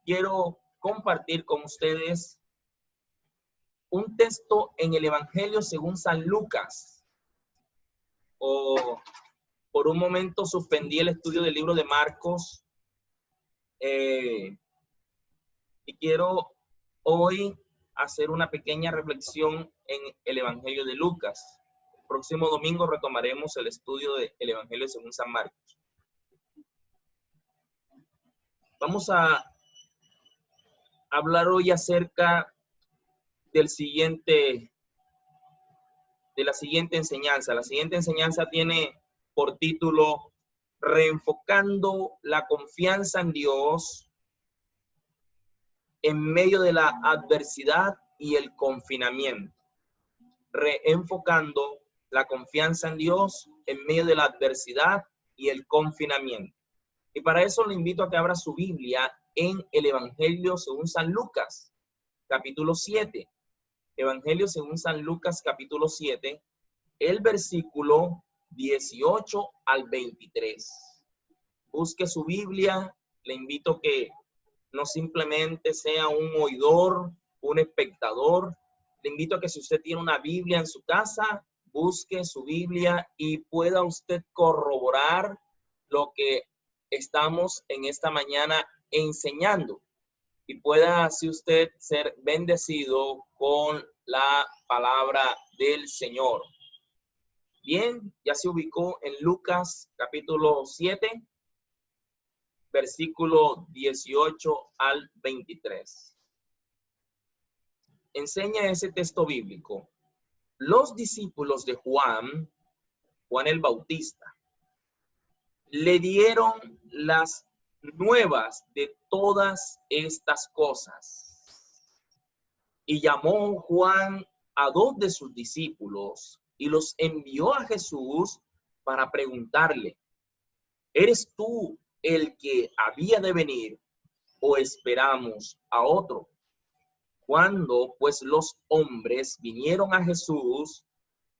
quiero compartir con ustedes un texto en el Evangelio según San Lucas. Por un momento suspendí el estudio del libro de Marcos y quiero hoy hacer una pequeña reflexión en el Evangelio de Lucas. El próximo domingo retomaremos el estudio del Evangelio según San Marcos. Vamos a hablar hoy acerca de la siguiente enseñanza. La siguiente enseñanza tiene por título Reenfocando la confianza en Dios en medio de la adversidad y el confinamiento. Reenfocando la confianza en Dios en medio de la adversidad y el confinamiento. Y para eso le invito a que abra su Biblia en el Evangelio según San Lucas, capítulo 7. Evangelio según San Lucas, capítulo 7, el versículo 18 al 23. Busque su Biblia. Le invito a que no simplemente sea un oidor, un espectador. Le invito a que si usted tiene una Biblia en su casa, busque su Biblia y pueda usted corroborar lo que estamos en esta mañana enseñando. Y pueda así usted ser bendecido con la palabra del Señor. Bien, ya se ubicó en Lucas capítulo 7, versículo 18 al 23. Enseña ese texto bíblico. Los discípulos de Juan el Bautista, le dieron las nuevas de todas estas cosas. Y llamó Juan a 2 de sus discípulos y los envió a Jesús para preguntarle: ¿eres tú el que había de venir o esperamos a otro? Cuando pues los hombres vinieron a Jesús,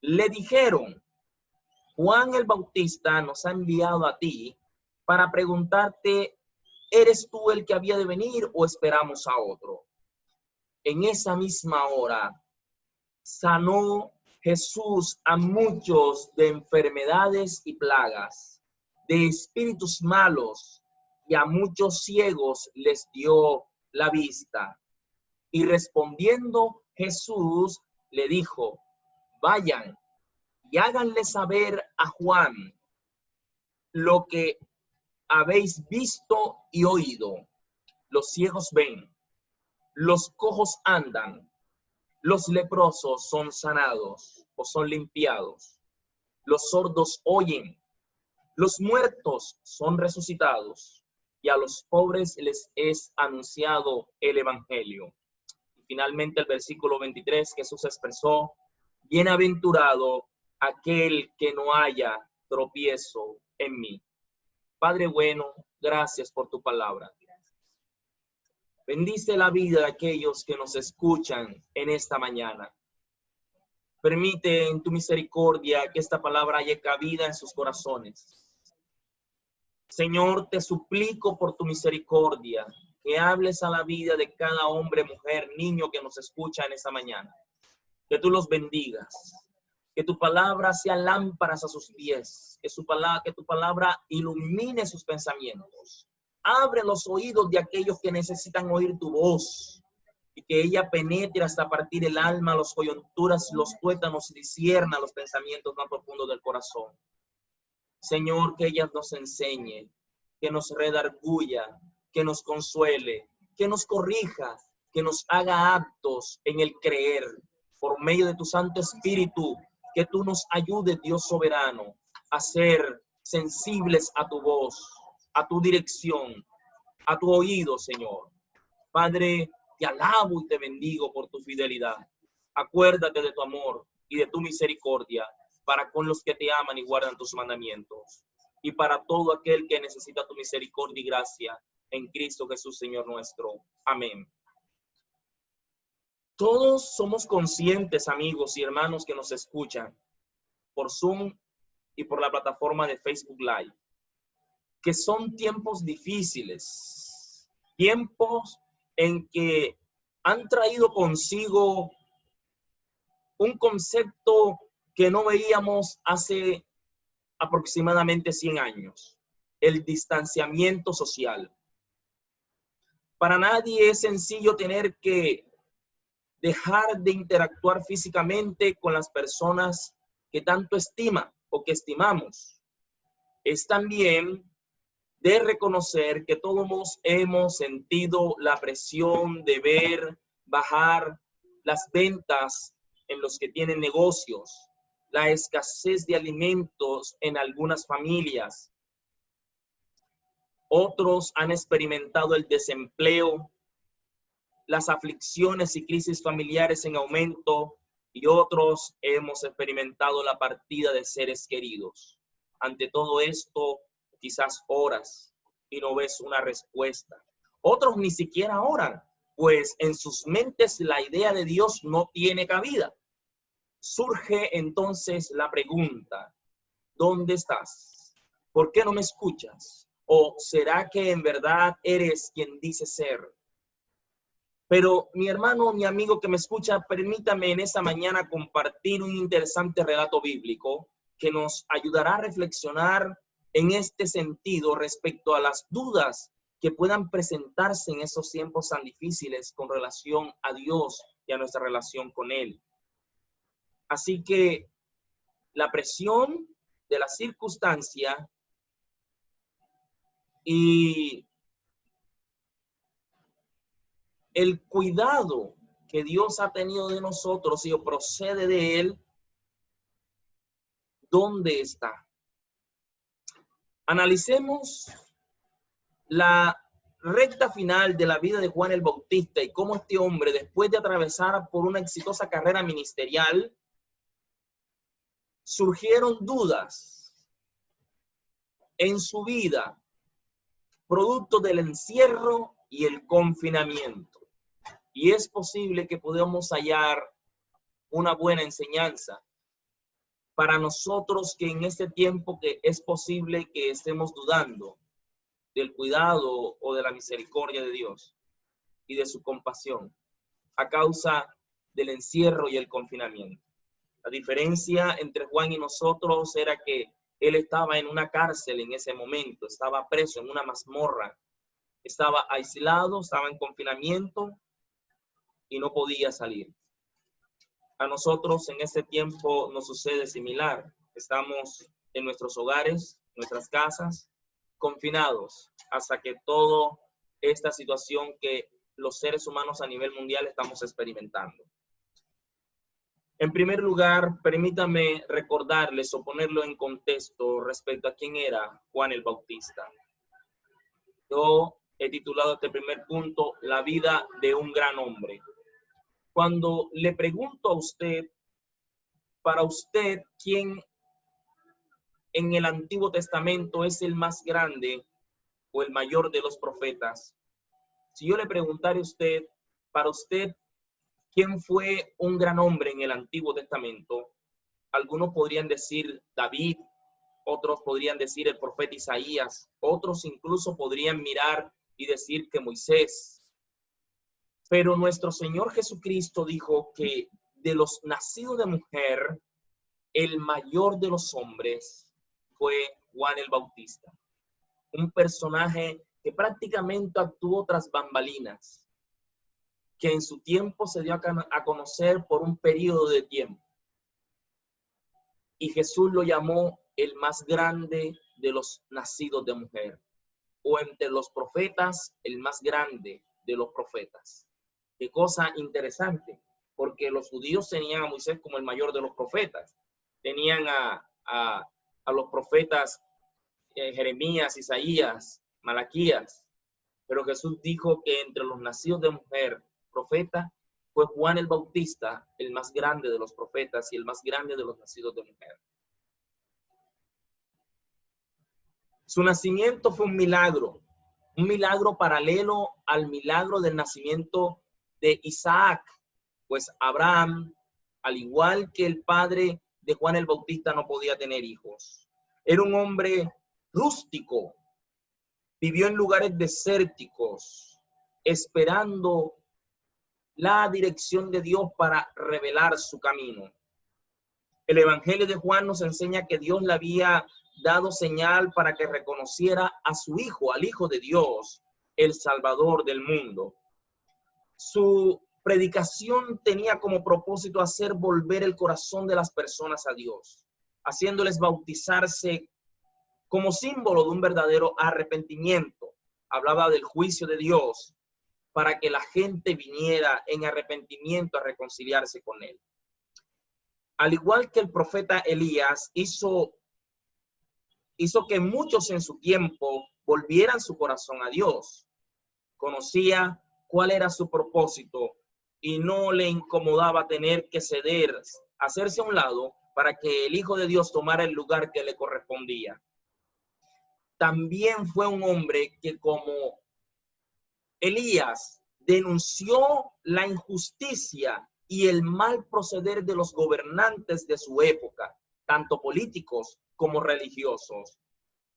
le dijeron: Juan el Bautista nos ha enviado a ti para preguntarte, ¿eres tú el que había de venir o esperamos a otro? En esa misma hora sanó Jesús a muchos de enfermedades y plagas, de espíritus malos, y a muchos ciegos les dio la vista. Y respondiendo Jesús le dijo: vayan y háganle saber a Juan lo que habéis visto y oído. Los ciegos ven, los cojos andan, los leprosos son sanados o son limpiados, los sordos oyen, los muertos son resucitados, y a los pobres les es anunciado el evangelio. Y finalmente el versículo 23, Jesús expresó: bienaventurado aquel que no haya tropiezo en mí. Padre bueno, gracias por tu palabra. Bendice la vida de aquellos que nos escuchan en esta mañana. Permite en tu misericordia que esta palabra haya cabida en sus corazones. Señor, te suplico por tu misericordia que hables a la vida de cada hombre, mujer, niño que nos escucha en esta mañana. Que tú los bendigas. Que tu palabra sea lámparas a sus pies. Que tu palabra ilumine sus pensamientos. Abre los oídos de aquellos que necesitan oír tu voz. Y que ella penetre hasta partir el alma, las coyunturas, los tuétanos y discierna los pensamientos más profundos del corazón. Señor, que ella nos enseñe, que nos redarguya, que nos consuele, que nos corrija, que nos haga aptos en el creer. Por medio de tu Santo Espíritu, que tú nos ayudes, Dios soberano, a ser sensibles a tu voz, a tu dirección, a tu oído, Señor. Padre, te alabo y te bendigo por tu fidelidad. Acuérdate de tu amor y de tu misericordia para con los que te aman y guardan tus mandamientos. Y para todo aquel que necesita tu misericordia y gracia en Cristo Jesús, Señor nuestro. Amén. Todos somos conscientes, amigos y hermanos que nos escuchan por Zoom y por la plataforma de Facebook Live, que son tiempos difíciles, Tiempos en que han traído consigo un concepto que no veíamos hace aproximadamente 100 años, el distanciamiento social. Para nadie es sencillo tener que dejar de interactuar físicamente con las personas que tanto estima o que estimamos. Es también de reconocer que todos hemos sentido la presión de ver bajar las ventas en los que tienen negocios, la escasez de alimentos en algunas familias. Otros han experimentado el desempleo, las aflicciones y crisis familiares en aumento, y otros hemos experimentado la partida de seres queridos. Ante todo esto, quizás oras y no ves una respuesta. Otros ni siquiera oran, pues en sus mentes la idea de Dios no tiene cabida. Surge entonces la pregunta, ¿dónde estás? ¿Por qué no me escuchas? ¿O será que en verdad eres quien dices ser? Pero mi hermano, mi amigo que me escucha, permítame en esta mañana compartir un interesante relato bíblico que nos ayudará a reflexionar en este sentido respecto a las dudas que puedan presentarse en esos tiempos tan difíciles con relación a Dios y a nuestra relación con Él. Así que la presión de la circunstancia y el cuidado que Dios ha tenido de nosotros y procede de Él, ¿dónde está? Analicemos la recta final de la vida de Juan el Bautista y cómo este hombre, después de atravesar por una exitosa carrera ministerial, surgieron dudas en su vida, producto del encierro y el confinamiento. Y es posible que podamos hallar una buena enseñanza para nosotros que en este tiempo que es posible que estemos dudando del cuidado o de la misericordia de Dios y de su compasión a causa del encierro y el confinamiento. La diferencia entre Juan y nosotros era que él estaba en una cárcel en ese momento, estaba preso en una mazmorra, estaba aislado, estaba en confinamiento y no podía salir. A nosotros en este tiempo nos sucede similar. Estamos en nuestros hogares, nuestras casas, confinados hasta que toda esta situación que los seres humanos a nivel mundial estamos experimentando. En primer lugar, permítame recordarles o ponerlo en contexto respecto a quién era Juan el Bautista. Yo he titulado este primer punto, La vida de un gran hombre. Cuando le pregunto a usted, para usted, ¿quién en el Antiguo Testamento es el más grande o el mayor de los profetas? Si yo le preguntara a usted, para usted, ¿quién fue un gran hombre en el Antiguo Testamento? Algunos podrían decir David, otros podrían decir el profeta Isaías, otros incluso podrían mirar y decir que Moisés. Pero nuestro Señor Jesucristo dijo que de los nacidos de mujer, el mayor de los hombres fue Juan el Bautista. Un personaje que prácticamente actuó tras bambalinas, que en su tiempo se dio a conocer por un periodo de tiempo. Y Jesús lo llamó el más grande de los nacidos de mujer, o entre los profetas, el más grande de los profetas. Qué cosa interesante, porque los judíos tenían a Moisés como el mayor de los profetas. Tenían a los profetas Jeremías, Isaías, Malaquías. Pero Jesús dijo que entre los nacidos de mujer, profeta, fue Juan el Bautista el más grande de los profetas y el más grande de los nacidos de mujer. Su nacimiento fue un milagro paralelo al milagro del nacimiento de Isaac, pues Abraham, al igual que el padre de Juan el Bautista, no podía tener hijos. Era un hombre rústico, vivió en lugares desérticos, esperando la dirección de Dios para revelar su camino. El Evangelio de Juan nos enseña que Dios le había dado señal para que reconociera a su Hijo, al Hijo de Dios, el Salvador del mundo. Su predicación tenía como propósito hacer volver el corazón de las personas a Dios, haciéndoles bautizarse como símbolo de un verdadero arrepentimiento. Hablaba del juicio de Dios para que la gente viniera en arrepentimiento a reconciliarse con él. Al igual que el profeta Elías hizo que muchos en su tiempo volvieran su corazón a Dios. Conocía cuál era su propósito y no le incomodaba tener que ceder, hacerse a un lado para que el Hijo de Dios tomara el lugar que le correspondía. También fue un hombre que, como Elías, denunció la injusticia y el mal proceder de los gobernantes de su época, tanto políticos como religiosos.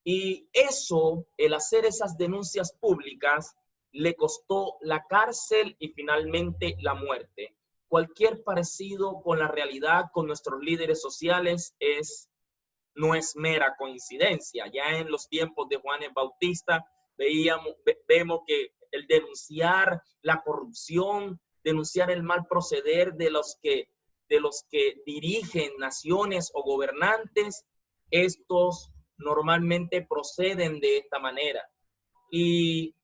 Y eso, el hacer esas denuncias públicas, le costó la cárcel y finalmente la muerte. Cualquier parecido con la realidad, con nuestros líderes sociales, no es mera coincidencia. Ya en los tiempos de Juan el Bautista vemos que el denunciar la corrupción, denunciar el mal proceder de los que dirigen naciones o gobernantes, estos normalmente proceden de esta manera. Y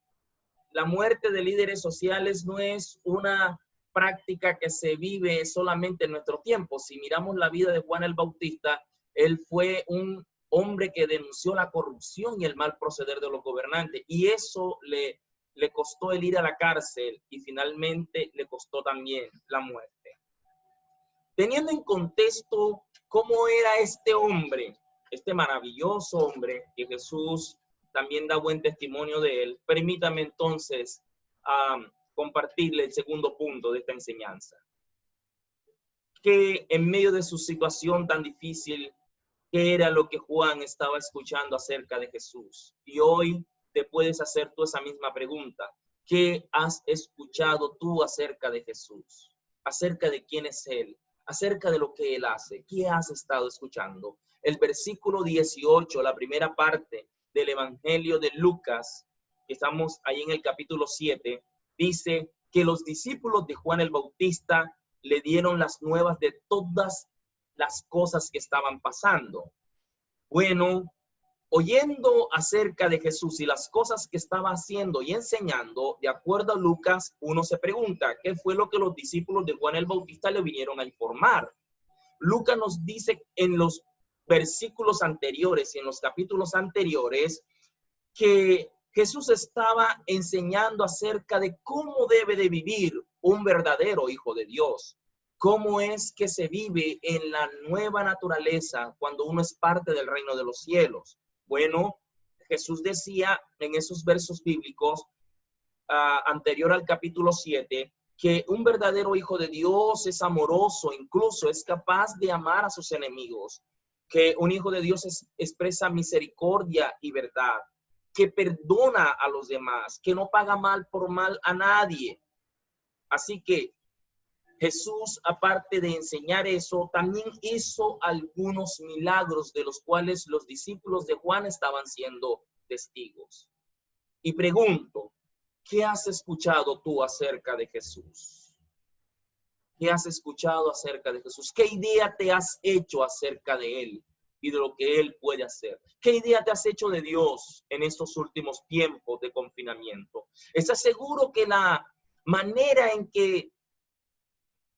la muerte de líderes sociales no es una práctica que se vive solamente en nuestro tiempo. Si miramos la vida de Juan el Bautista, él fue un hombre que denunció la corrupción y el mal proceder de los gobernantes, y eso le costó el ir a la cárcel y finalmente le costó también la muerte. Teniendo en contexto cómo era este hombre, este maravilloso hombre, que Jesús también da buen testimonio de él, permítame entonces compartirle el segundo punto de esta enseñanza. Que en medio de su situación tan difícil, ¿qué era lo que Juan estaba escuchando acerca de Jesús? Y hoy te puedes hacer tú esa misma pregunta. ¿Qué has escuchado tú acerca de Jesús? Acerca de quién es Él, acerca de lo que Él hace. ¿Qué has estado escuchando? El versículo 18, la primera parte del Evangelio de Lucas, que estamos ahí en el capítulo 7, dice que los discípulos de Juan el Bautista le dieron las nuevas de todas las cosas que estaban pasando. Bueno, oyendo acerca de Jesús y las cosas que estaba haciendo y enseñando, de acuerdo a Lucas, uno se pregunta, ¿qué fue lo que los discípulos de Juan el Bautista le vinieron a informar? Lucas nos dice en los versículos anteriores y en los capítulos anteriores que Jesús estaba enseñando acerca de cómo debe de vivir un verdadero hijo de Dios. ¿Cómo es que se vive en la nueva naturaleza cuando uno es parte del reino de los cielos? Bueno, Jesús decía en esos versos bíblicos anterior al capítulo 7 que un verdadero hijo de Dios es amoroso, incluso es capaz de amar a sus enemigos, que un hijo de Dios expresa misericordia y verdad, que perdona a los demás, que no paga mal por mal a nadie. Así que Jesús, aparte de enseñar eso, también hizo algunos milagros de los cuales los discípulos de Juan estaban siendo testigos. Y pregunto, ¿qué has escuchado tú acerca de Jesús? ¿Qué has escuchado acerca de Jesús? ¿Qué idea te has hecho acerca de Él y de lo que Él puede hacer? ¿Qué idea te has hecho de Dios en estos últimos tiempos de confinamiento? ¿Estás seguro que la manera en que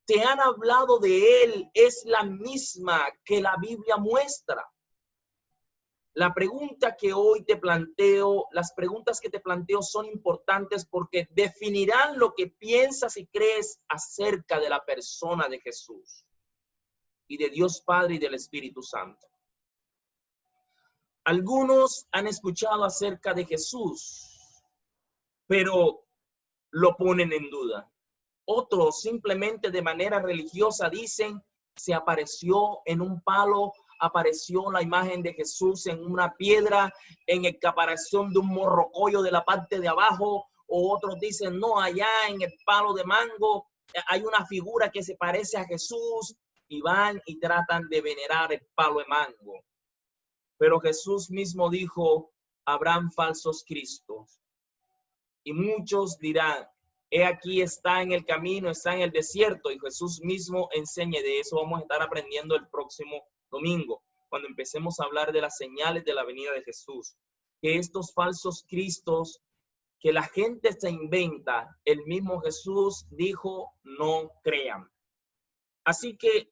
te han hablado de Él es la misma que la Biblia muestra? La pregunta que hoy te planteo, las preguntas que te planteo son importantes porque definirán lo que piensas y crees acerca de la persona de Jesús y de Dios Padre y del Espíritu Santo. Algunos han escuchado acerca de Jesús, pero lo ponen en duda. Otros simplemente de manera religiosa dicen, se apareció en un palo, apareció la imagen de Jesús en una piedra, en el caparazón de un morrocoyo de la parte de abajo, o otros dicen, no, allá en el palo de mango hay una figura que se parece a Jesús, y van y tratan de venerar el palo de mango. Pero Jesús mismo dijo, habrán falsos cristos. Y muchos dirán, he aquí está en el camino, está en el desierto, y Jesús mismo enseña. De eso vamos a estar aprendiendo el próximo domingo, cuando empecemos a hablar de las señales de la venida de Jesús. Que estos falsos cristos que la gente se inventa, el mismo Jesús dijo, no crean. Así que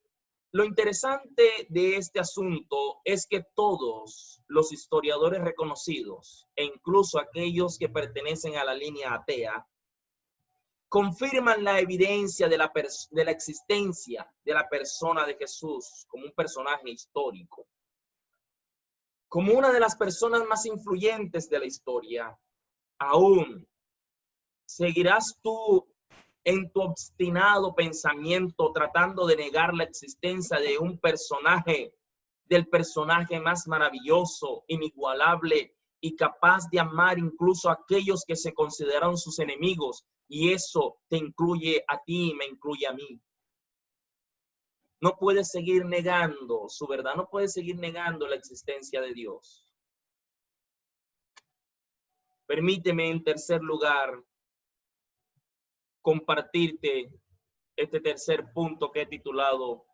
lo interesante de este asunto es que todos los historiadores reconocidos, e incluso aquellos que pertenecen a la línea atea, confirman la evidencia de la existencia de la persona de Jesús como un personaje histórico, como una de las personas más influyentes de la historia. Aún, ¿seguirás tú en tu obstinado pensamiento tratando de negar la existencia de un personaje, del personaje más maravilloso, inigualable y capaz de amar incluso a aquellos que se consideraron sus enemigos? Y eso te incluye a ti y me incluye a mí. No puedes seguir negando su verdad, no puedes seguir negando la existencia de Dios. Permíteme, en tercer lugar, compartirte este tercer punto que he titulado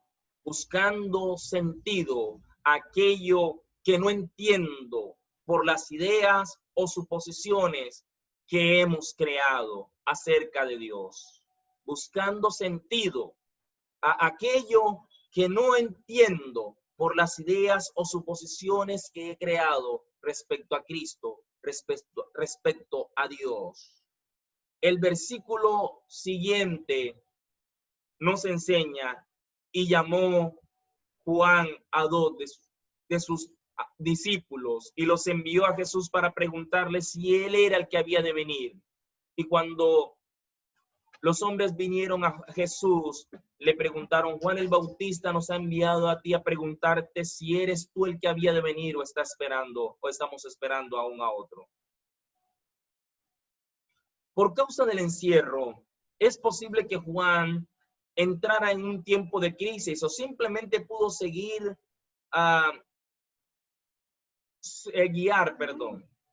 Buscando sentido a aquello que no entiendo por las ideas o suposiciones que hemos creado acerca de Dios. Buscando sentido a aquello que no entiendo por las ideas o suposiciones que he creado respecto a Cristo, respecto a Dios. El versículo siguiente nos enseña, y llamó Juan a dos de sus discípulos y los envió a Jesús para preguntarle si él era el que había de venir. Y cuando los hombres vinieron a Jesús, le preguntaron, Juan el Bautista nos ha enviado a ti a preguntarte si eres tú el que había de venir o está esperando, o estamos esperando aún a otro. Por causa del encierro, es posible que Juan entrara en un tiempo de crisis o simplemente pudo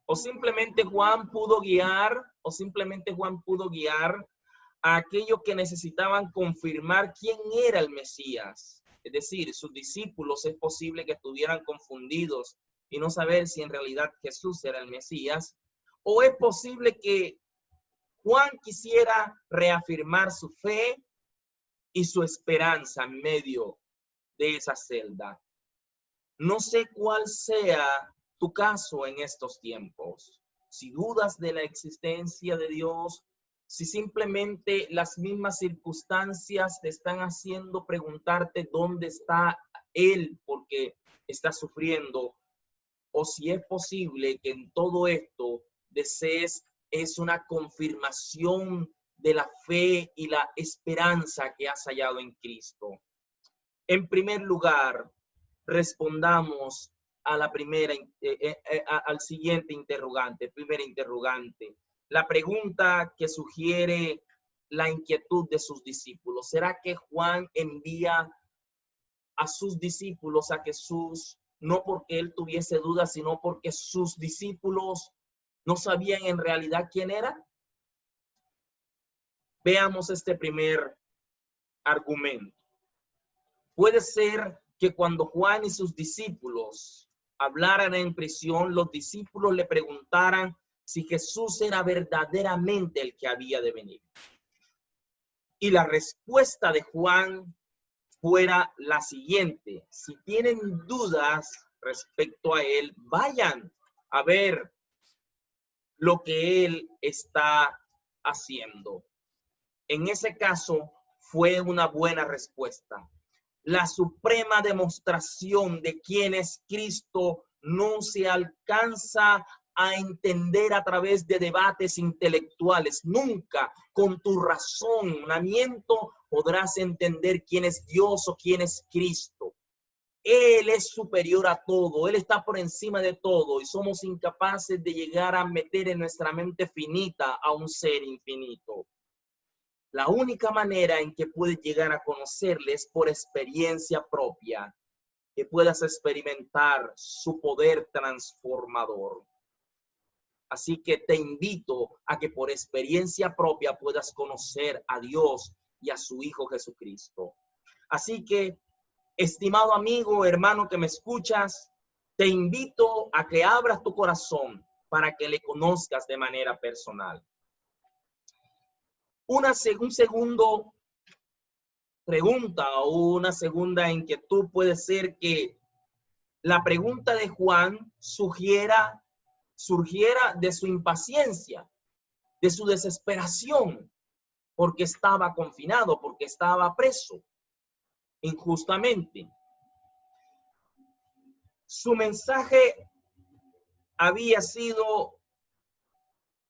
o simplemente Juan pudo guiar a aquellos que necesitaban confirmar quién era el Mesías. Es decir, sus discípulos es posible que estuvieran confundidos y no saber si en realidad Jesús era el Mesías, o es posible que Juan quisiera reafirmar su fe y su esperanza en medio de esa celda. No sé cuál sea tu caso en estos tiempos. Si dudas de la existencia de Dios, si simplemente las mismas circunstancias te están haciendo preguntarte dónde está Él porque está sufriendo, o si es posible que en todo esto desees es una confirmación de la fe y la esperanza que has hallado en Cristo. En primer lugar, respondamos a la al siguiente interrogante, primera interrogante. La pregunta que sugiere la inquietud de sus discípulos. ¿Será que Juan envía a sus discípulos a Jesús no porque él tuviese dudas, sino porque sus discípulos no sabían en realidad quién era? Veamos este primer argumento. Puede ser que cuando Juan y sus discípulos hablaran en prisión, los discípulos le preguntaran si Jesús era verdaderamente el que había de venir. Y la respuesta de Juan fuera la siguiente: si tienen dudas respecto a él, vayan a ver lo que él está haciendo. En ese caso, fue una buena respuesta. La suprema demostración de quién es Cristo no se alcanza a entender a través de debates intelectuales. Nunca con tu razonamiento podrás entender quién es Dios o quién es Cristo. Él es superior a todo, Él está por encima de todo y somos incapaces de llegar a meter en nuestra mente finita a un ser infinito. La única manera en que puedes llegar a conocerle es por experiencia propia, que puedas experimentar su poder transformador. Así que te invito a que por experiencia propia puedas conocer a Dios y a su Hijo Jesucristo. Así que, estimado amigo, hermano que me escuchas, te invito a que abras tu corazón para que le conozcas de manera personal. Un segundo pregunta o una segunda inquietud puede ser que la pregunta de Juan surgiera de su impaciencia, de su desesperación, porque estaba confinado, porque estaba preso injustamente. Su mensaje había sido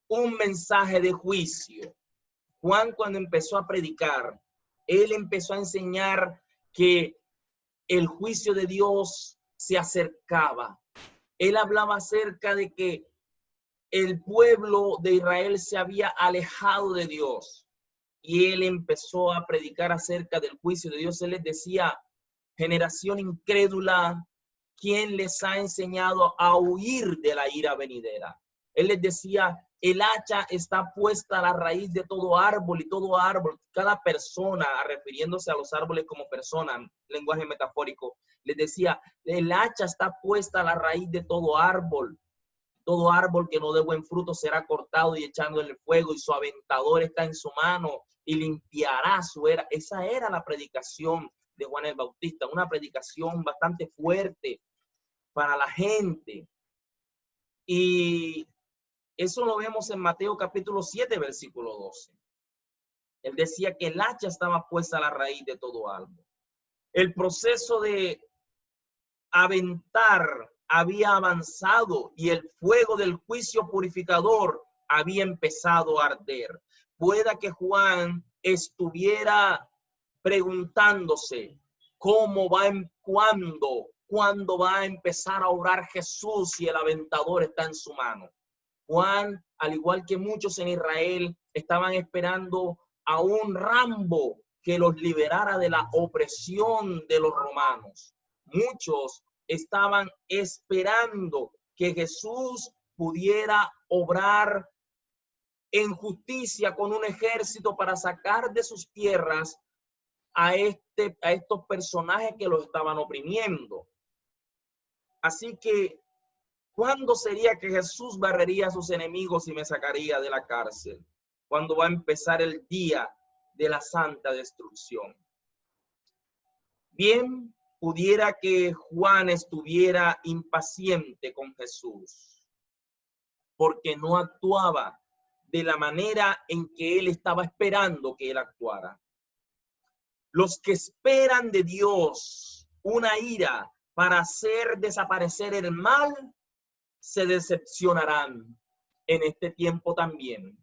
un mensaje de juicio. Juan, cuando empezó a predicar, él empezó a enseñar que el juicio de Dios se acercaba. Él hablaba acerca de que el pueblo de Israel se había alejado de Dios y él empezó a predicar acerca del juicio de Dios. Él les decía, generación incrédula, ¿quién les ha enseñado a huir de la ira venidera? Él les decía, el hacha está puesta a la raíz de todo árbol y todo árbol, cada persona, refiriéndose a los árboles como persona, lenguaje metafórico, les decía, el hacha está puesta a la raíz de todo árbol que no dé buen fruto será cortado y echado en el fuego, y su aventador está en su mano y limpiará su era. Esa era la predicación de Juan el Bautista, una predicación bastante fuerte para la gente. Y eso lo vemos en Mateo capítulo 7, versículo 12. Él decía que el hacha estaba puesta a la raíz de todo árbol. El proceso de aventar había avanzado y el fuego del juicio purificador había empezado a arder. Pueda que Juan estuviera preguntándose cuándo va a empezar a orar Jesús si el aventador está en su mano. Juan, al igual que muchos en Israel, estaban esperando a un Rambo que los liberara de la opresión de los romanos. Muchos estaban esperando que Jesús pudiera obrar en justicia con un ejército para sacar de sus tierras a estos personajes que los estaban oprimiendo. Así que, ¿cuándo sería que Jesús barrería a sus enemigos y me sacaría de la cárcel? ¿Cuándo va a empezar el día de la santa destrucción? Bien, pudiera que Juan estuviera impaciente con Jesús porque no actuaba de la manera en que él estaba esperando que él actuara. Los que esperan de Dios una ira para hacer desaparecer el mal, se decepcionarán en este tiempo también.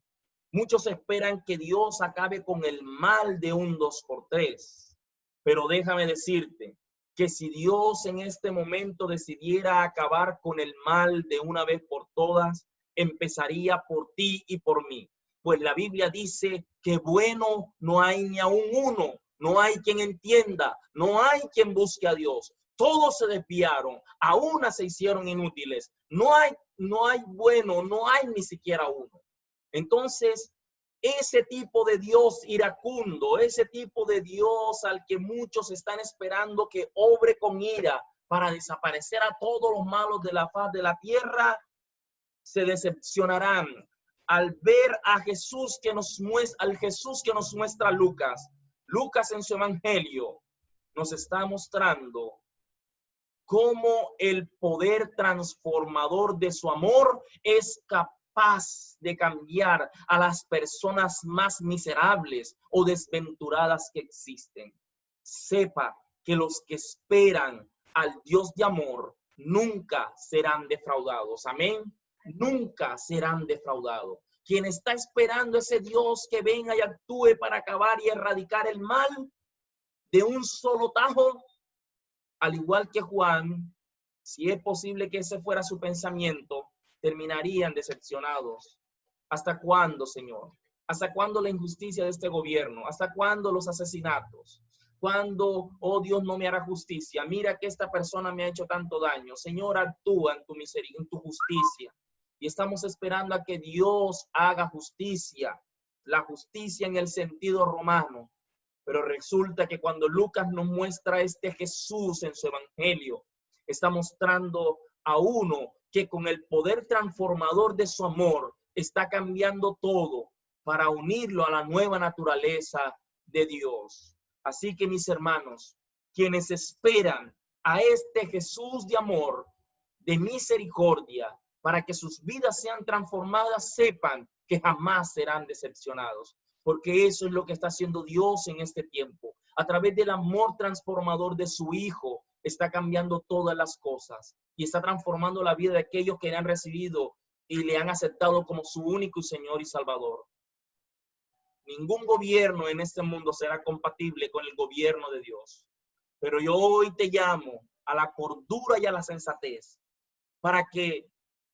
Muchos esperan que Dios acabe con el mal de un 2x3. Pero déjame decirte que si Dios en este momento decidiera acabar con el mal de una vez por todas, empezaría por ti y por mí. Pues la Biblia dice que bueno no hay ni aún uno, no hay quien entienda, no hay quien busque a Dios. Todos se desviaron, a una se hicieron inútiles. No hay bueno, no hay ni siquiera uno. Entonces, ese tipo de Dios iracundo, ese tipo de Dios al que muchos están esperando que obre con ira para desaparecer a todos los malos de la faz de la tierra, se decepcionarán al ver a Jesús al Jesús que nos muestra Lucas. Lucas en su evangelio nos está mostrando cómo el poder transformador de su amor es capaz de cambiar a las personas más miserables o desventuradas que existen. Sepa que los que esperan al Dios de amor nunca serán defraudados. Amén. Nunca serán defraudados. Quien está esperando ese Dios que venga y actúe para acabar y erradicar el mal de un solo tajo, al igual que Juan, si es posible que ese fuera su pensamiento, terminarían decepcionados. ¿Hasta cuándo, Señor? ¿Hasta cuándo la injusticia de este gobierno? ¿Hasta cuándo los asesinatos? ¿Cuándo, oh Dios, no me hará justicia? Mira que esta persona me ha hecho tanto daño. Señor, actúa en tu misericordia, en tu justicia. Y estamos esperando a que Dios haga justicia. La justicia en el sentido romano. Pero resulta que cuando Lucas nos muestra este Jesús en su evangelio, está mostrando a uno que con el poder transformador de su amor está cambiando todo para unirlo a la nueva naturaleza de Dios. Así que mis hermanos, quienes esperan a este Jesús de amor, de misericordia, para que sus vidas sean transformadas, sepan que jamás serán decepcionados. Porque eso es lo que está haciendo Dios en este tiempo. A través del amor transformador de su Hijo, está cambiando todas las cosas. Y está transformando la vida de aquellos que le han recibido y le han aceptado como su único Señor y Salvador. Ningún gobierno en este mundo será compatible con el gobierno de Dios. Pero yo hoy te llamo a la cordura y a la sensatez para que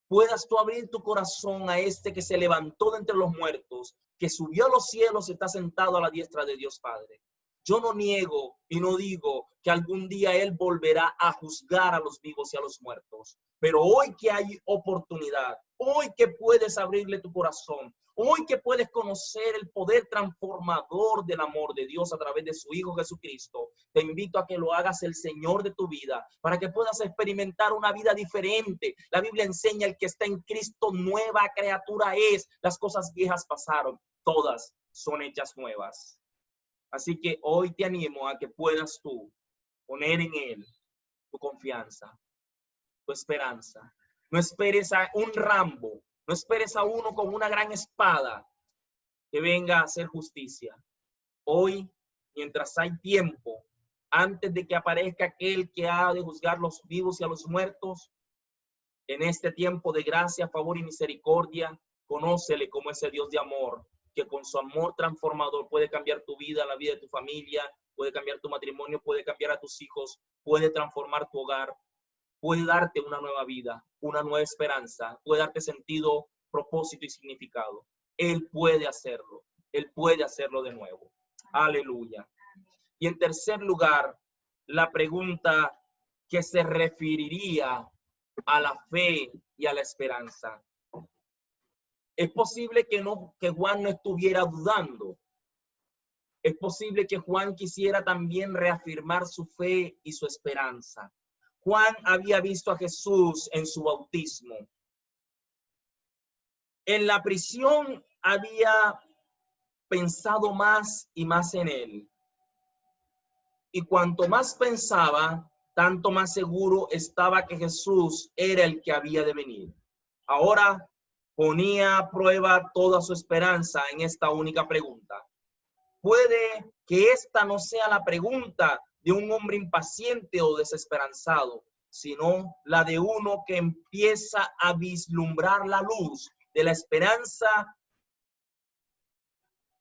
puedas tú abrir tu corazón a este que se levantó de entre los muertos, que subió a los cielos y está sentado a la diestra de Dios Padre. Yo no niego y no digo que algún día Él volverá a juzgar a los vivos y a los muertos. Pero hoy que hay oportunidad, hoy que puedes abrirle tu corazón, hoy que puedes conocer el poder transformador del amor de Dios a través de su Hijo Jesucristo, te invito a que lo hagas el Señor de tu vida, para que puedas experimentar una vida diferente. La Biblia enseña: el que está en Cristo, nueva criatura es. Las cosas viejas pasaron, todas son hechas nuevas. Así que hoy te animo a que puedas tú poner en Él tu confianza, tu esperanza. No esperes a un Rambo, no esperes a uno con una gran espada que venga a hacer justicia. Hoy, mientras hay tiempo, antes de que aparezca aquel que ha de juzgar los vivos y a los muertos, en este tiempo de gracia, favor y misericordia, conócele como ese Dios de amor, que con su amor transformador puede cambiar tu vida, la vida de tu familia, puede cambiar tu matrimonio, puede cambiar a tus hijos, puede transformar tu hogar, puede darte una nueva vida, una nueva esperanza, puede darte sentido, propósito y significado. Él puede hacerlo de nuevo. Aleluya. Y en tercer lugar, la pregunta que se referiría a la fe y a la esperanza. Es posible que Juan no estuviera dudando. Es posible que Juan quisiera también reafirmar su fe y su esperanza. Juan había visto a Jesús en su bautismo. En la prisión había pensado más y más en él. Y cuanto más pensaba, tanto más seguro estaba que Jesús era el que había de venir. Ahora ponía a prueba toda su esperanza en esta única pregunta. Puede que esta no sea la pregunta de un hombre impaciente o desesperanzado, sino la de uno que empieza a vislumbrar la luz de la esperanza,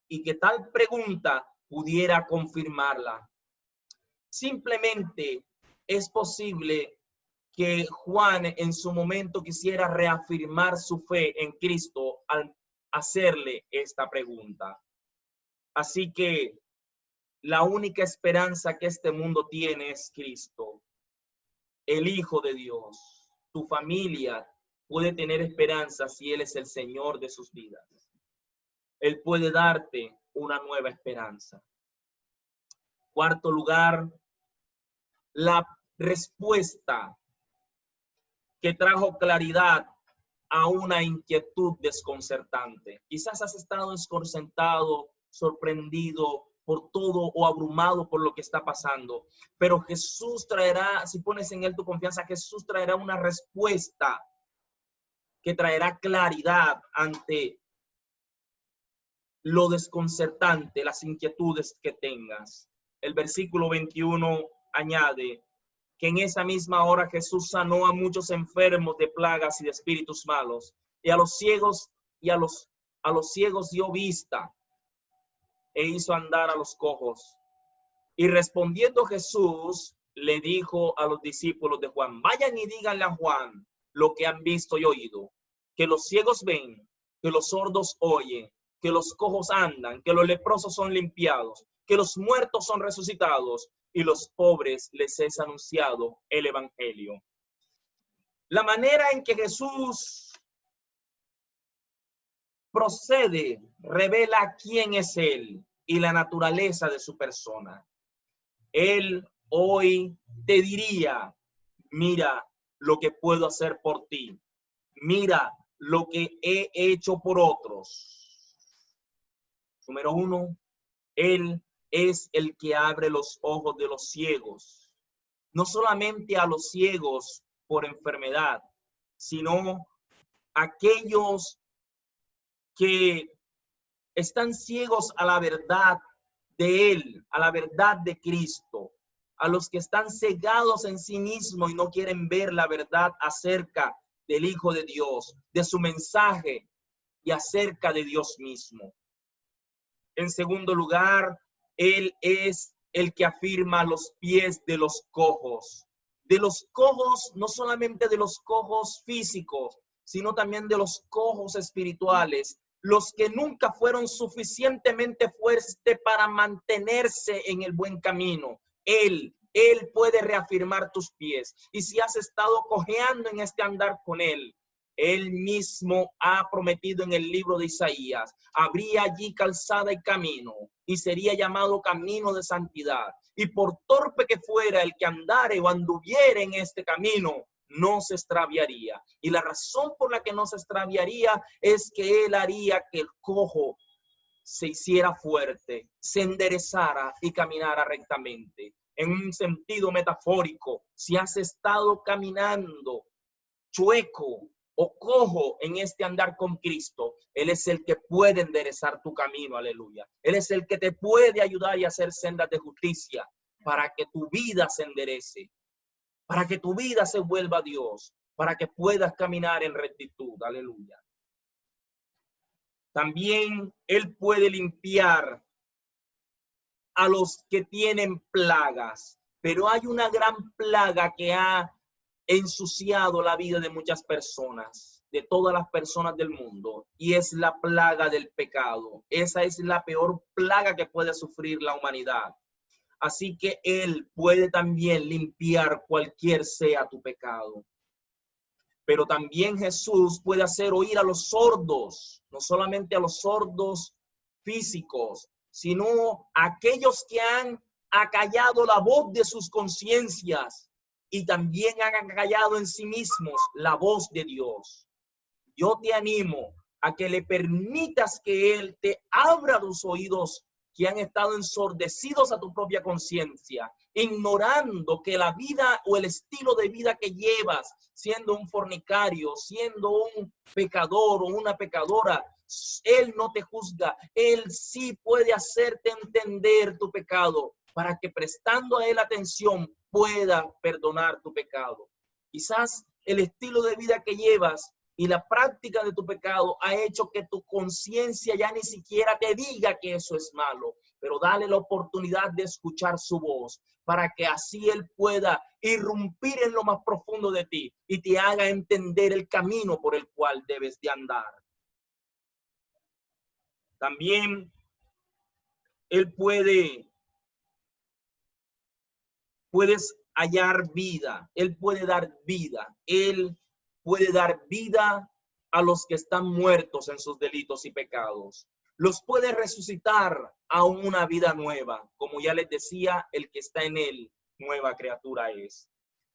y que tal pregunta pudiera confirmarla. Simplemente es posible que Juan en su momento quisiera reafirmar su fe en Cristo al hacerle esta pregunta. Así que la única esperanza que este mundo tiene es Cristo, el Hijo de Dios. Tu familia puede tener esperanza si Él es el Señor de sus vidas. Él puede darte una nueva esperanza. Cuarto lugar, la respuesta que trajo claridad a una inquietud desconcertante. Quizás has estado desconcertado, sorprendido por todo o abrumado por lo que está pasando. Pero Jesús traerá, si pones en Él tu confianza, Jesús traerá una respuesta que traerá claridad ante lo desconcertante, las inquietudes que tengas. El versículo 21 añade que en esa misma hora Jesús sanó a muchos enfermos de plagas y de espíritus malos, y a los ciegos dio vista, e hizo andar a los cojos. Y respondiendo Jesús le dijo a los discípulos de Juan, vayan y díganle a Juan lo que han visto y oído, que los ciegos ven, que los sordos oyen, que los cojos andan, que los leprosos son limpiados, que los muertos son resucitados y los pobres les es anunciado el evangelio. La manera en que Jesús procede revela quién es Él y la naturaleza de su persona. Él hoy te diría, mira lo que puedo hacer por ti. Mira lo que he hecho por otros. Número uno, Él es el que abre los ojos de los ciegos. No solamente a los ciegos por enfermedad, sino aquellos que están ciegos a la verdad de Él, a la verdad de Cristo, a los que están cegados en sí mismos y no quieren ver la verdad acerca del Hijo de Dios, de su mensaje y acerca de Dios mismo. En segundo lugar, Él es el que afirma los pies de los cojos. De los cojos, no solamente de los cojos físicos, sino también de los cojos espirituales, los que nunca fueron suficientemente fuertes para mantenerse en el buen camino. Él puede reafirmar tus pies. Y si has estado cojeando en este andar con Él, Él mismo ha prometido en el libro de Isaías, habría allí calzada y camino, y sería llamado camino de santidad. Y por torpe que fuera el que andare o anduviere en este camino, no se extraviaría. Y la razón por la que no se extraviaría es que Él haría que el cojo se hiciera fuerte, se enderezara y caminara rectamente. En un sentido metafórico, si has estado caminando chueco o cojo en este andar con Cristo, Él es el que puede enderezar tu camino, aleluya. Él es el que te puede ayudar y hacer sendas de justicia para que tu vida se enderece, para que tu vida se vuelva a Dios, para que puedas caminar en rectitud, aleluya. También Él puede limpiar a los que tienen plagas, pero hay una gran plaga que ha ensuciado la vida de muchas personas, de todas las personas del mundo, y es la plaga del pecado. Esa es la peor plaga que puede sufrir la humanidad. Así que Él puede también limpiar cualquier sea tu pecado. Pero también Jesús puede hacer oír a los sordos, no solamente a los sordos físicos, sino a aquellos que han acallado la voz de sus conciencias y también han acallado en sí mismos la voz de Dios. Yo te animo a que le permitas que Él te abra los oídos que han estado ensordecidos a tu propia conciencia, ignorando que la vida o el estilo de vida que llevas, siendo un fornicario, siendo un pecador o una pecadora, Él no te juzga. Él sí puede hacerte entender tu pecado para que prestando a Él atención pueda perdonar tu pecado. Quizás el estilo de vida que llevas y la práctica de tu pecado ha hecho que tu conciencia ya ni siquiera te diga que eso es malo, pero dale la oportunidad de escuchar su voz para que así Él pueda irrumpir en lo más profundo de ti y te haga entender el camino por el cual debes de andar. También Él puedes hallar vida, Él puede dar vida, Él puede dar vida a los que están muertos en sus delitos y pecados. Los puede resucitar a una vida nueva. Como ya les decía, el que está en Él, nueva criatura es.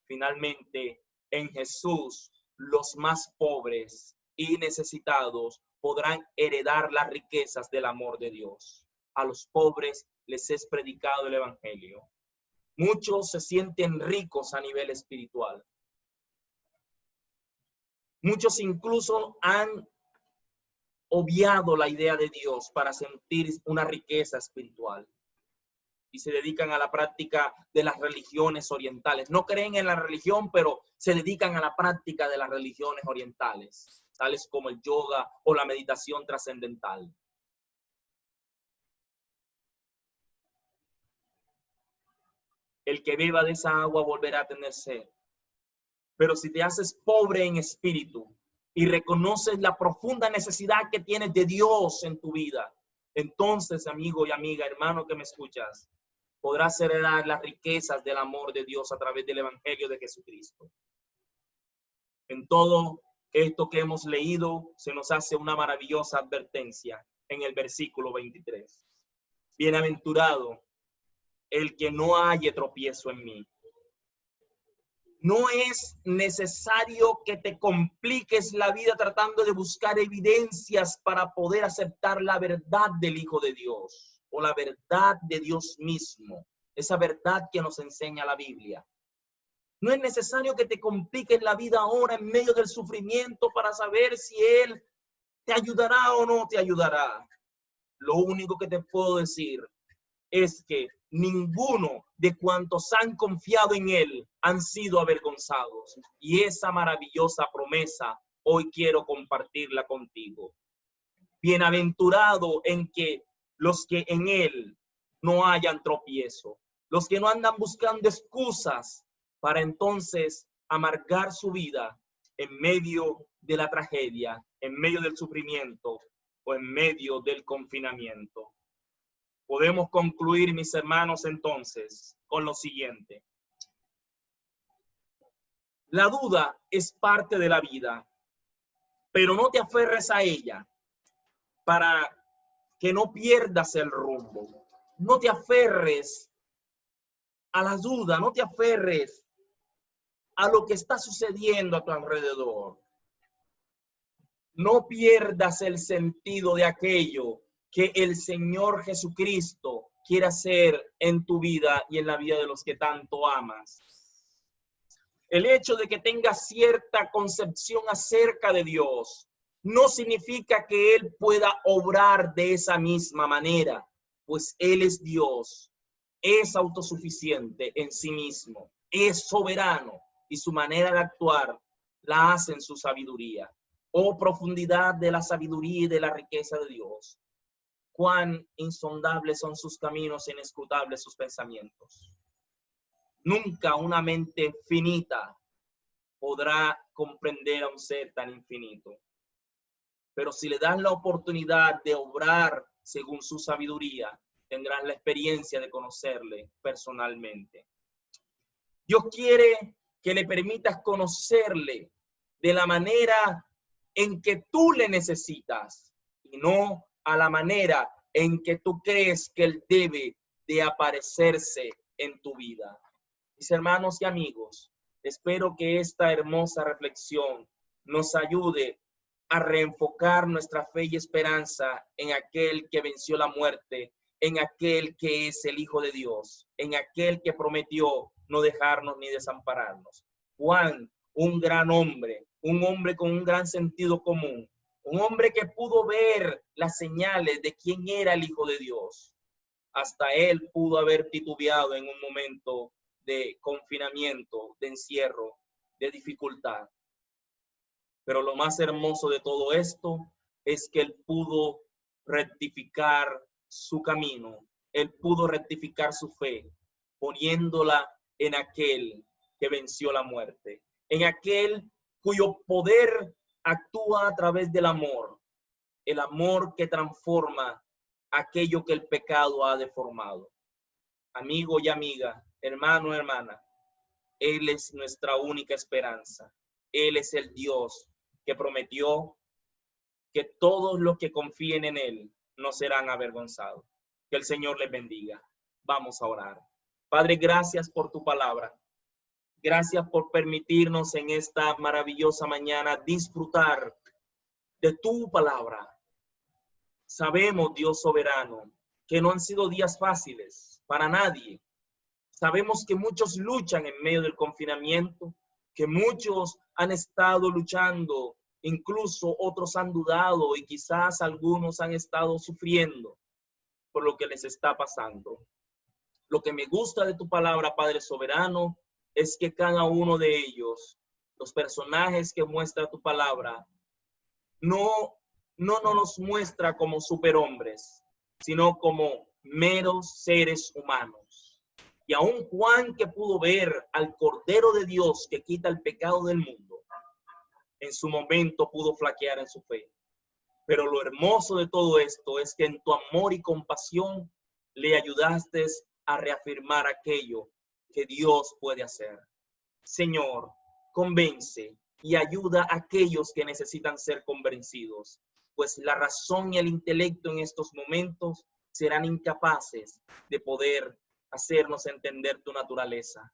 Finalmente, en Jesús, los más pobres y necesitados podrán heredar las riquezas del amor de Dios. A los pobres les es predicado el evangelio. Muchos se sienten ricos a nivel espiritual. Muchos incluso han obviado la idea de Dios para sentir una riqueza espiritual y se dedican a la práctica de las religiones orientales. No creen en la religión, pero se dedican a la práctica de las religiones orientales, tales como el yoga o la meditación trascendental. El que beba de esa agua volverá a tener sed. Pero si te haces pobre en espíritu y reconoces la profunda necesidad que tienes de Dios en tu vida, entonces, amigo y amiga, hermano que me escuchas, podrás heredar las riquezas del amor de Dios a través del Evangelio de Jesucristo. En todo esto que hemos leído, se nos hace una maravillosa advertencia en el versículo 23. Bienaventurado el que no halle tropiezo en mí. No es necesario que te compliques la vida tratando de buscar evidencias para poder aceptar la verdad del Hijo de Dios o la verdad de Dios mismo, esa verdad que nos enseña la Biblia. No es necesario que te compliques la vida ahora en medio del sufrimiento para saber si Él te ayudará o no te ayudará. Lo único que te puedo decir es que ninguno de cuantos han confiado en Él han sido avergonzados. Y esa maravillosa promesa hoy quiero compartirla contigo. Bienaventurado en que los que en Él no hayan tropiezo, los que no andan buscando excusas para entonces amargar su vida en medio de la tragedia, en medio del sufrimiento o en medio del confinamiento. Podemos concluir, mis hermanos, entonces, con lo siguiente. La duda es parte de la vida, pero no te aferres a ella para que no pierdas el rumbo. No te aferres a la duda, no te aferres a lo que está sucediendo a tu alrededor. No pierdas el sentido de aquello que el Señor Jesucristo quiere hacer en tu vida y en la vida de los que tanto amas. El hecho de que tengas cierta concepción acerca de Dios no significa que Él pueda obrar de esa misma manera, pues Él es Dios, es autosuficiente en sí mismo, es soberano y su manera de actuar la hace en su sabiduría. Oh, profundidad de la sabiduría y de la riqueza de Dios. Cuán insondables son sus caminos, inescrutables sus pensamientos. Nunca una mente finita podrá comprender a un ser tan infinito. Pero si le das la oportunidad de obrar según su sabiduría, tendrás la experiencia de conocerle personalmente. Dios quiere que le permitas conocerle de la manera en que tú le necesitas y no a la manera en que tú crees que Él debe de aparecerse en tu vida. Mis hermanos y amigos, espero que esta hermosa reflexión nos ayude a reenfocar nuestra fe y esperanza en aquel que venció la muerte, en aquel que es el Hijo de Dios, en aquel que prometió no dejarnos ni desampararnos. Juan, un gran hombre, un hombre con un gran sentido común, un hombre que pudo ver las señales de quién era el Hijo de Dios. Hasta él pudo haber titubeado en un momento de confinamiento, de encierro, de dificultad. Pero lo más hermoso de todo esto es que él pudo rectificar su camino, él pudo rectificar su fe, poniéndola en aquel que venció la muerte, en aquel cuyo poder actúa a través del amor, el amor que transforma aquello que el pecado ha deformado. Amigo y amiga, hermano, hermana, Él es nuestra única esperanza. Él es el Dios que prometió que todos los que confíen en Él no serán avergonzados. Que el Señor les bendiga. Vamos a orar. Padre, gracias por tu palabra. Gracias por permitirnos en esta maravillosa mañana disfrutar de tu palabra. Sabemos, Dios soberano, que no han sido días fáciles para nadie. Sabemos que muchos luchan en medio del confinamiento, que muchos han estado luchando, incluso otros han dudado y quizás algunos han estado sufriendo por lo que les está pasando. Lo que me gusta de tu palabra, Padre soberano, es que cada uno de ellos, los personajes que muestra tu palabra, no nos muestra como superhombres, sino como meros seres humanos. Y aún Juan, que pudo ver al Cordero de Dios que quita el pecado del mundo, en su momento pudo flaquear en su fe. Pero lo hermoso de todo esto es que en tu amor y compasión le ayudaste a reafirmar aquello que Dios puede hacer. Señor, convence y ayuda a aquellos que necesitan ser convencidos, pues la razón y el intelecto en estos momentos serán incapaces de poder hacernos entender tu naturaleza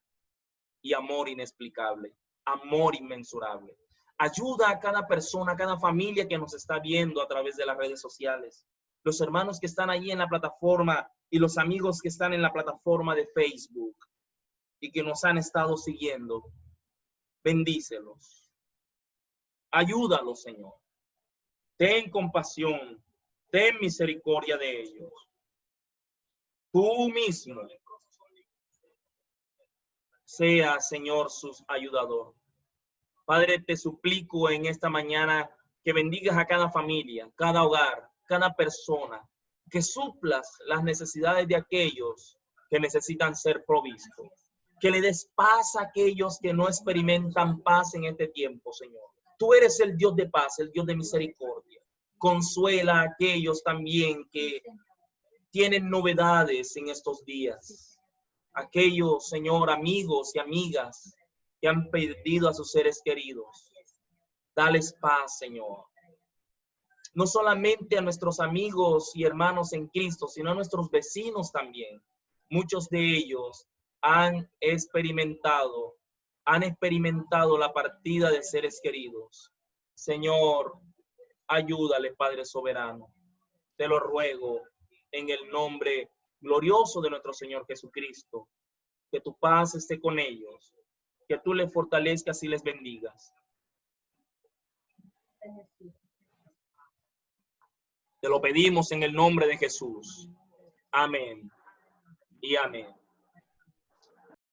y amor inexplicable, amor inmensurable. Ayuda a cada persona, a cada familia que nos está viendo a través de las redes sociales, los hermanos que están allí en la plataforma y los amigos que están en la plataforma de Facebook y que nos han estado siguiendo. Bendícelos. Ayúdalos, Señor. Ten compasión, ten misericordia de ellos. Tú mismo sea, Señor, su ayudador. Padre, te suplico en esta mañana que bendigas a cada familia, cada hogar, cada persona, que suplas las necesidades de aquellos que necesitan ser provistos. Que le des paz a aquellos que no experimentan paz en este tiempo, Señor. Tú eres el Dios de paz, el Dios de misericordia. Consuela a aquellos también que tienen novedades en estos días. Aquellos, Señor, amigos y amigas que han perdido a sus seres queridos. Dales paz, Señor. No solamente a nuestros amigos y hermanos en Cristo, sino a nuestros vecinos también. Muchos de ellos han experimentado la partida de seres queridos. Señor, ayúdale, Padre soberano. Te lo ruego en el nombre glorioso de nuestro Señor Jesucristo. Que tu paz esté con ellos. Que tú les fortalezcas y les bendigas. Te lo pedimos en el nombre de Jesús. Amén y amén.